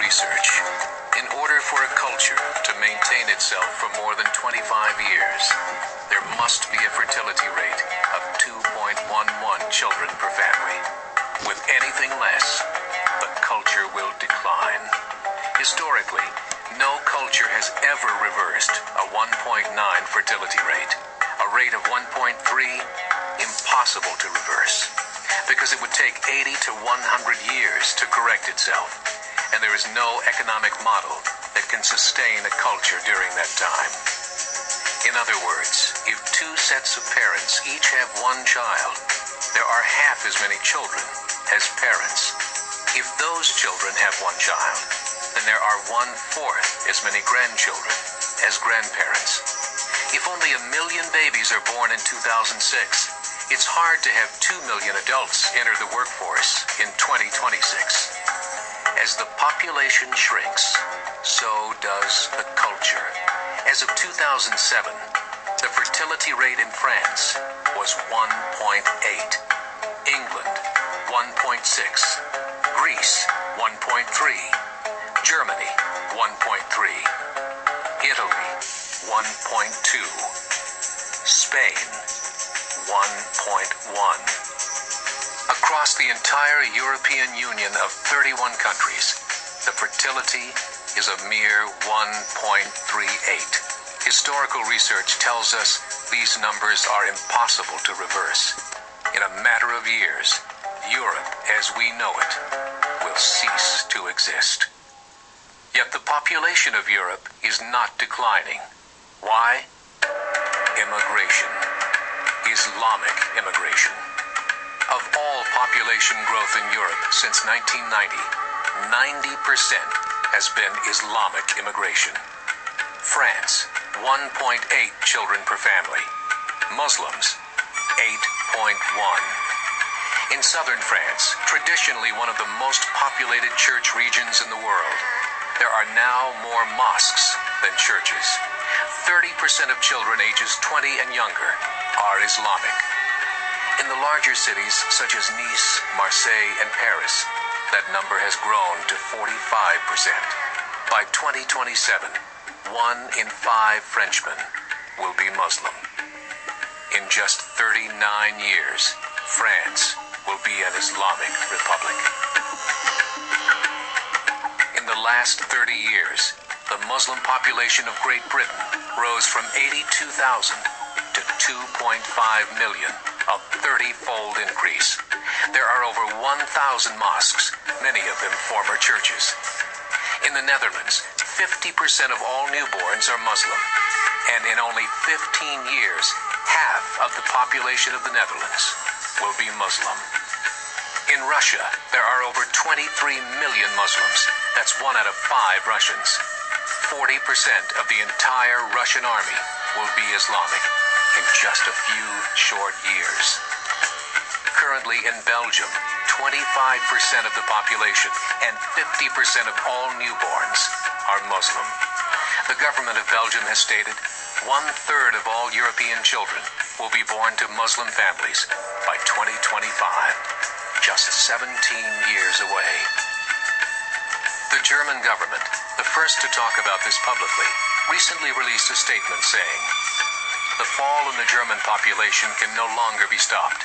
research. In order for a culture to maintain itself for more than 25 years, there must be a fertility rate of 2.11 children per family. With anything less, the culture will decline. Historically, no culture has ever reversed a 1.9 fertility rate. A rate of 1.3, impossible to reverse, because it would take 80 to 100 years to correct itself, and there is no economic model that can sustain a culture during that time. In other words, if two sets of parents each have one child, there are half as many children as parents. If those children have one child, then there are 1/4 as many grandchildren as grandparents. If only 1 million babies are born in 2006, it's hard to have 2 million adults enter the workforce in 2026. As the population shrinks, so does the culture. As of 2007, the fertility rate in France was 1.8, England 1.6, Greece 1.3, Germany 1.3, Italy 1.2, Spain 1.1. Across the entire European Union of 31 countries, the fertility is a mere 1.38. Historical research tells us these numbers are impossible to reverse. In a matter of years, Europe as we know it will cease to exist. Yet the population of Europe is not declining. Why? Immigration. Islamic immigration. Of all population growth in Europe since 1990, 90% has been Islamic immigration. France, 1.8 children per family. Muslims, 8.1. In southern France, traditionally one of the most populated church regions in the world, there are now more mosques than churches. 30% of children ages 20 and younger are Islamic. In the larger cities such as Nice, Marseille, and Paris, that number has grown to 45%. By 2027, 1 in 5 Frenchmen will be Muslim. In just 39 years, France will be an Islamic republic. In the last 30 years, the Muslim population of Great Britain rose from 82,000 to 2.5 million, a 30-fold increase. There are over 1,000 mosques, many of them former churches. In the Netherlands, 50% of all newborns are Muslim, and in only 15 years, half of the population of the Netherlands will be Muslim. In Russia, there are over 23 million Muslims. That's 1 out of 5 Russians. 40% of the entire Russian army will be Islamic in just a few short years. Currently in Belgium, 25% of the population and 50% of all newborns are Muslim. The government of Belgium has stated 1/3 of all European children will be born to Muslim families by 2025, just 17 years away. The German government, the first to talk about this publicly, recently released a statement saying, "The fall in the German population can no longer be stopped.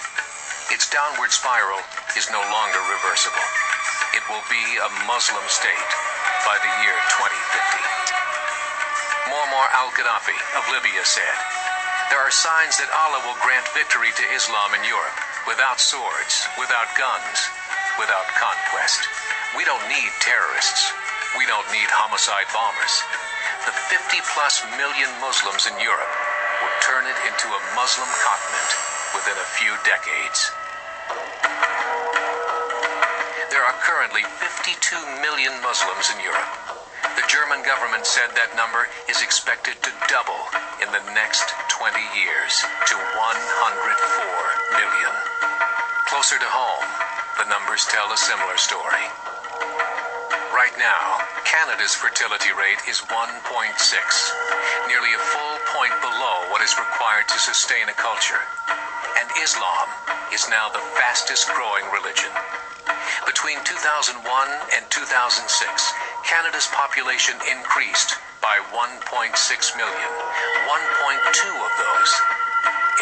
Its downward spiral is no longer reversible. It will be a Muslim state by the year 2050. Muammar al-Gaddafi of Libya said, "There are signs that Allah will grant victory to Islam in Europe, without swords, without guns, without conquest. We don't need terrorists. We don't need homicide bombers. The 50+ million Muslims in Europe will turn it into a Muslim continent within a few decades." There are currently 52 million Muslims in Europe. The German government said that number is expected to double in the next 20 years to 104 million. Closer to home, the numbers tell a similar story. Right now, Canada's fertility rate is 1.6, nearly a full point below what is required to sustain a culture. And Islam is now the fastest growing religion. Between 2001 and 2006, Canada's population increased by 1.6 million. 1.2 of those,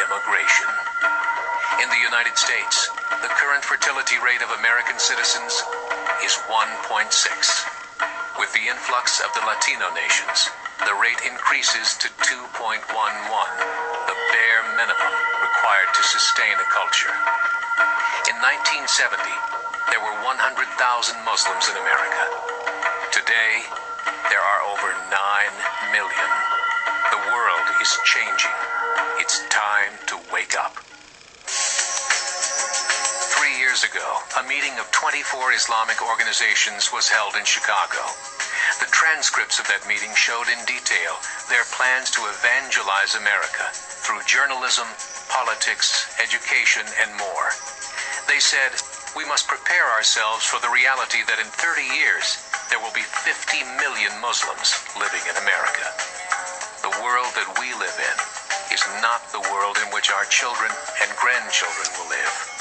immigration. In the United States, the current fertility rate of American citizens is 1.6. With the influx of the Latino nations, the rate increases to 2.11, the bare minimum required to sustain a culture. In 1970, there were 100,000 Muslims in America. Today, there are over 9 million. The world is changing. It's time to wake up. 3 years ago, a meeting of 24 Islamic organizations was held in Chicago. The transcripts of that meeting showed in detail their plans to evangelize America through journalism, politics, education, and more. They said, we must prepare ourselves for the reality that in 30 years, there will be 50 million Muslims living in America. The world that we live in is not the world in which our children and grandchildren will live.